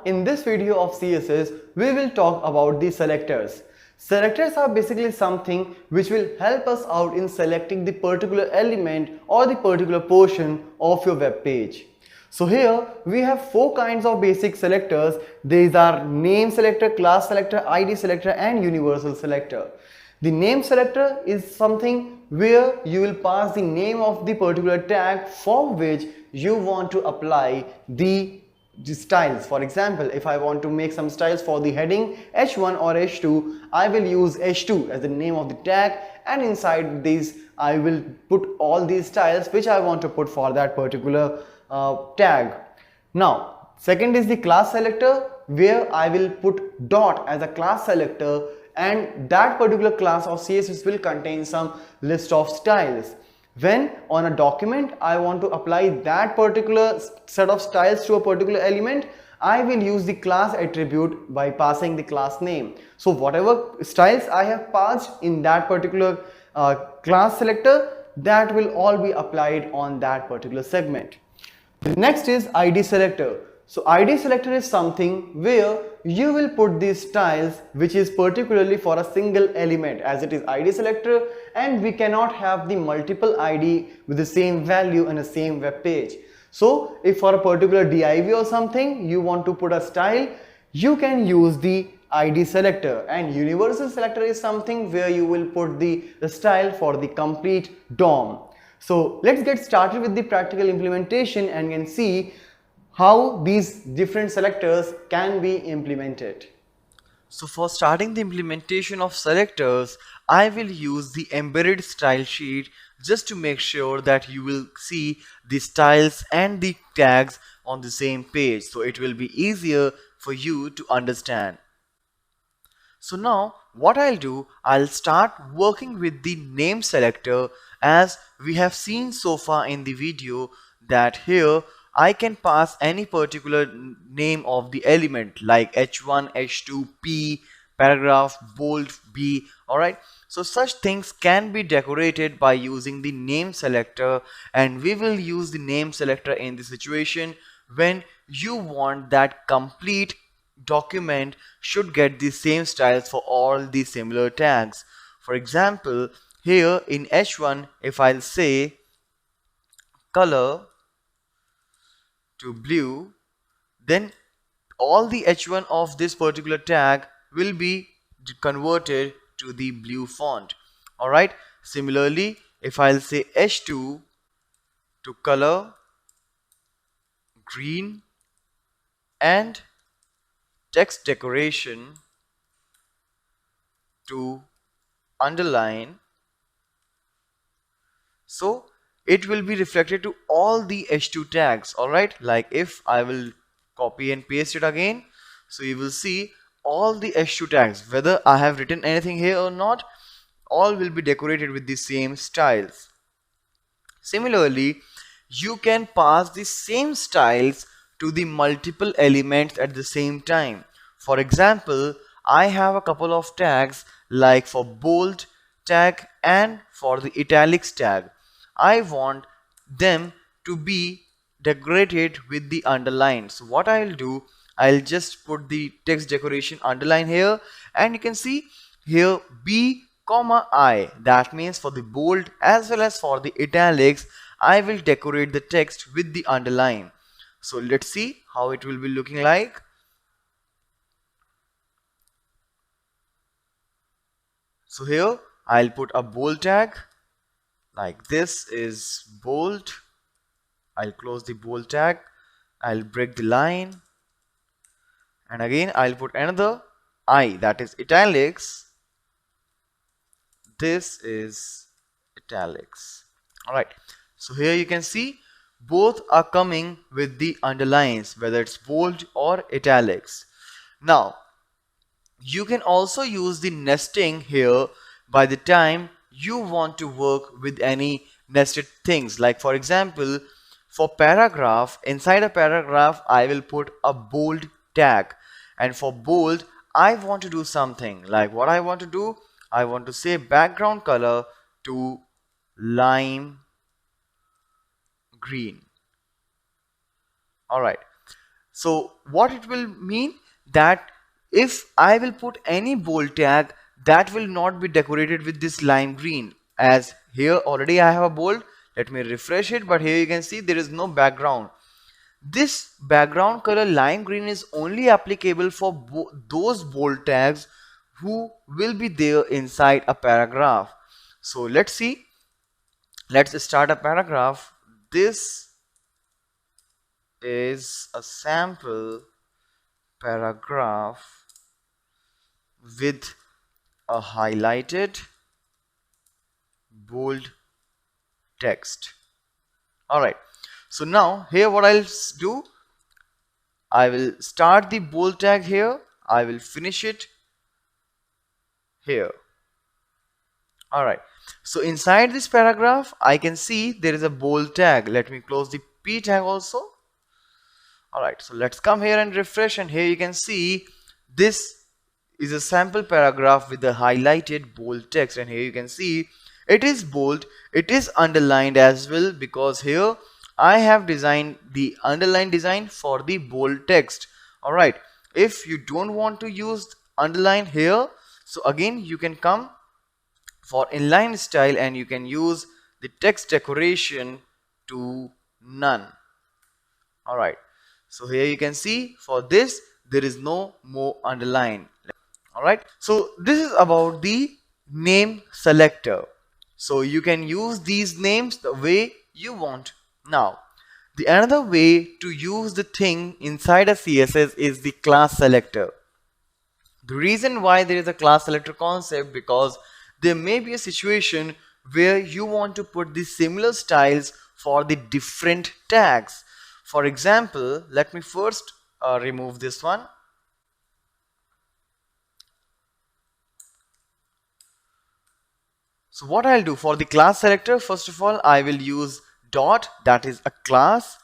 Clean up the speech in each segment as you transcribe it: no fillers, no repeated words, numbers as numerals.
In this video of CSS, we will talk about the selectors. Selectors are basically something which will help us out in selecting the particular element or the particular portion of your web page. So here we have four kinds of basic selectors. These are name selector, class selector, ID selector and universal selector. The name selector is something where you will pass the name of the particular tag for which you want to apply the styles. For example, if I want to make some styles for the heading h1 or h2, I will use h2 as the name of the tag, and inside these I will put all these styles which I want to put for that particular tag. Now second is the class selector, where I will put dot as a class selector, and that particular class of CSS will contain some list of styles. When on a document I want to apply that particular set of styles to a particular element, I will use the class attribute by passing the class name. So whatever styles I have passed in that particular class selector, that will all be applied on that particular segment. The next is ID selector. So ID selector is something where you will put these styles which is particularly for a single element, as it is ID selector and we cannot have the multiple ID with the same value in the same web page. So if for a particular div or something you want to put a style, you can use the ID selector. And universal selector is something where you will put the style for the complete DOM. So let's get started with the practical implementation and can see how these different selectors can be implemented. So for starting the implementation of selectors, I will use the embedded style sheet just to make sure that you will see the styles and the tags on the same page, so it will be easier for you to understand. So now what I'll do, I'll start working with the name selector, as we have seen so far in the video that here I can pass any particular name of the element like h1, h2, p, paragraph, bold, b. Alright, so such things can be decorated by using the name selector, and we will use the name selector in the situation when you want that complete document should get the same styles for all the similar tags. For example, here in h1, if I'll say color to blue, then all the h1 of this particular tag will be converted to the blue font. Alright, similarly if I'll say h2 to color green and text decoration to underline, so it will be reflected to all the h2 tags. Alright, like if I will copy and paste it again, so you will see all the h2 tags, whether I have written anything here or not, all will be decorated with the same styles. Similarly, you can pass the same styles to the multiple elements at the same time. For example, I have a couple of tags like for bold tag and for the italics tag. I want them to be decorated with the underline. So what I'll do, I'll just put the text decoration underline here, and you can see here b comma I, that means for the bold as well as for the italics I will decorate the text with the underline. So let's see how it will be looking like. So here I'll put a bold tag, like this is bold. I'll close the bold tag, I'll break the line, and again I'll put another I, that is italics. This is italics. Alright, so here you can see both are coming with the underlines, whether it's bold or italics. Now you can also use the nesting here by the time you want to work with any nested things. Like for example, for paragraph, inside a paragraph I will put a bold tag, and for bold I want to do something like what I want to do, I want to say background color to lime green. Alright, So what it will mean that if I will put any bold tag, that will not be decorated with this lime green. As here already I have a bold, let me refresh it, but here you can see there is no background. This background color lime green is only applicable for those bold tags who will be there inside a paragraph. So let's see. Let's start a paragraph. This is a sample paragraph with a highlighted bold text. Alright, so now here what I'll do, I will start the bold tag here, I will finish it here. Alright, so inside this paragraph I can see there is a bold tag. Let me close the P tag also. Alright, so let's come here and refresh, and here you can see this is a sample paragraph with the highlighted bold text, and here you can see it is bold, it is underlined as well, because here I have designed the underline design for the bold text. Alright, if you don't want to use underline here, so again you can come for inline style and you can use the text decoration to none. Alright, so here you can see for this there is no more underline. Alright, so this is about the name selector. So you can use these names the way you want. Now, the another way to use the thing inside a CSS is the class selector. The reason why there is a class selector concept, because there may be a situation where you want to put the similar styles for the different tags. For example, let me first remove this one. So what I'll do for the class selector, first of all, I will use dot, that is a class.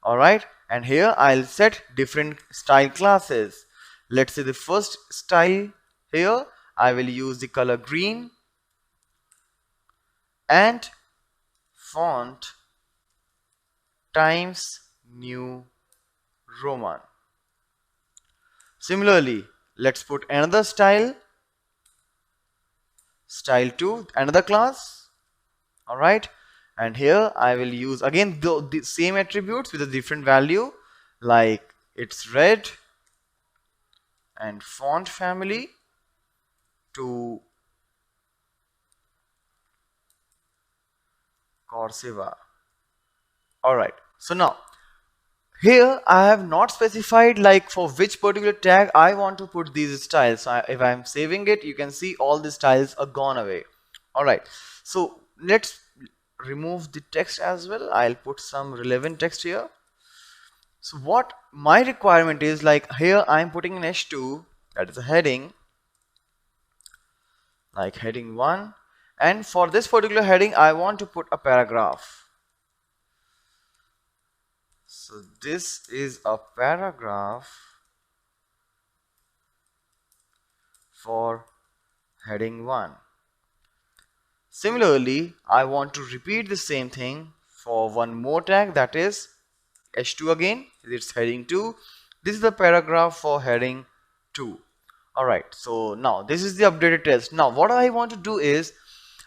Alright, and here I'll set different style classes. Let's say the first style here, I will use the color green and font Times New Roman. Similarly, let's put another style, style 2, another class. Alright, and here I will use again the same attributes with a different value, like it's red and font family to Corsiva. Alright, so now here I have not specified like for which particular tag I want to put these styles. So if I am saving it, you can see all the styles are gone away. Alright, so let's remove the text as well. I'll put some relevant text here. So what my requirement is, like here I'm putting an h2, that is a heading, like heading 1, and for this particular heading I want to put a paragraph. So this is a paragraph for heading 1. Similarly, I want to repeat the same thing for one more tag, that is h2 again, it's heading 2. This is the paragraph for heading 2. Alright, so now this is the updated text. Now what I want to do is,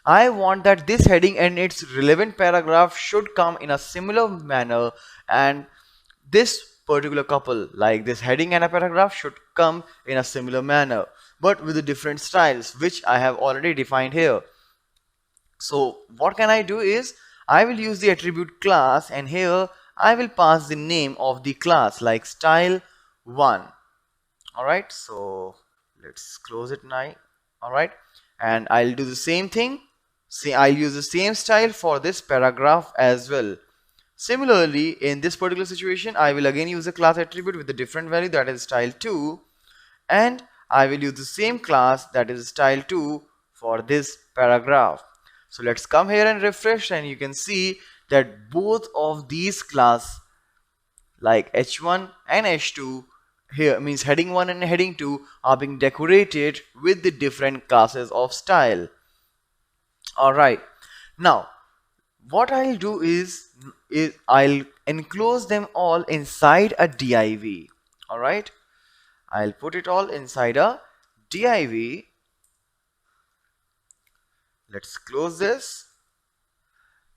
I want that this heading and its relevant paragraph should come in a similar manner, and this particular couple, like this heading and a paragraph, should come in a similar manner, but with the different styles which I have already defined here. So what can I do is, I will use the attribute class, and here I will pass the name of the class like style 1. Alright, so let's close it now. Alright, and I'll do the same thing. See, I'll use the same style for this paragraph as well. Similarly, in this particular situation, I will again use a class attribute with a different value, that is style 2, and I will use the same class, that is style 2, for this paragraph. So let's come here and refresh, and you can see that both of these class, like h1 and h2, here means heading 1 and heading 2, are being decorated with the different classes of style. Alright, now what I'll do is I'll enclose them all inside a div. Alright, I'll put it all inside a div. Let's close this.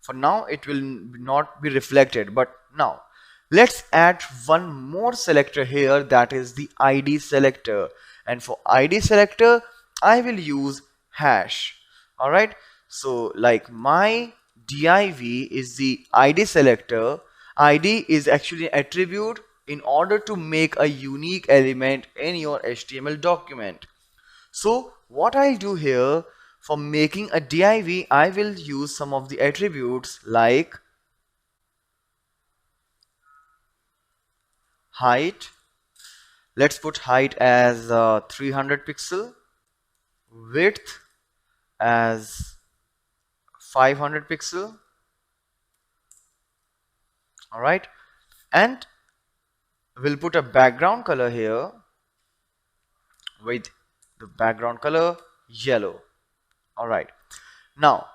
For now it will not be reflected, but now let's add one more selector here, that is the id selector. And for id selector I will use hash. Alright, so like my div is the id selector. Id is actually an attribute in order to make a unique element in your HTML document. So what I'll do here, for making a div, I will use some of the attributes like height. Let's put height as 300 pixel, width as 500 pixel. Alright, and we'll put a background color here with the background color yellow. Alright, now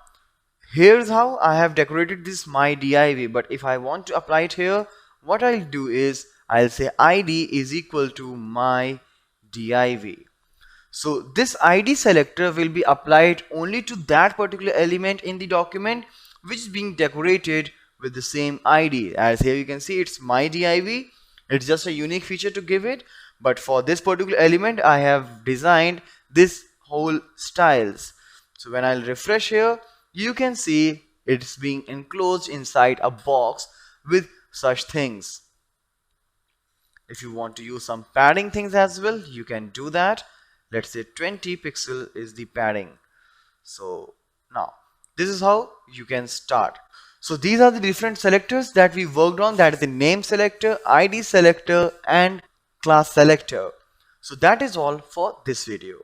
here's how I have decorated this my div, but if I want to apply it here, what I'll do is I'll say id is equal to my div. So this id selector will be applied only to that particular element in the document which is being decorated with the same id. As here you can see it's my div. It's just a unique feature to give it, but for this particular element I have designed this whole styles. So when I'll refresh here, you can see it's being enclosed inside a box with such things. If you want to use some padding things as well, you can do that. Let's say 20 pixel is the padding. So now this is how you can start. So these are the different selectors that we worked on, that is the name selector, id selector and class selector. So that is all for this video.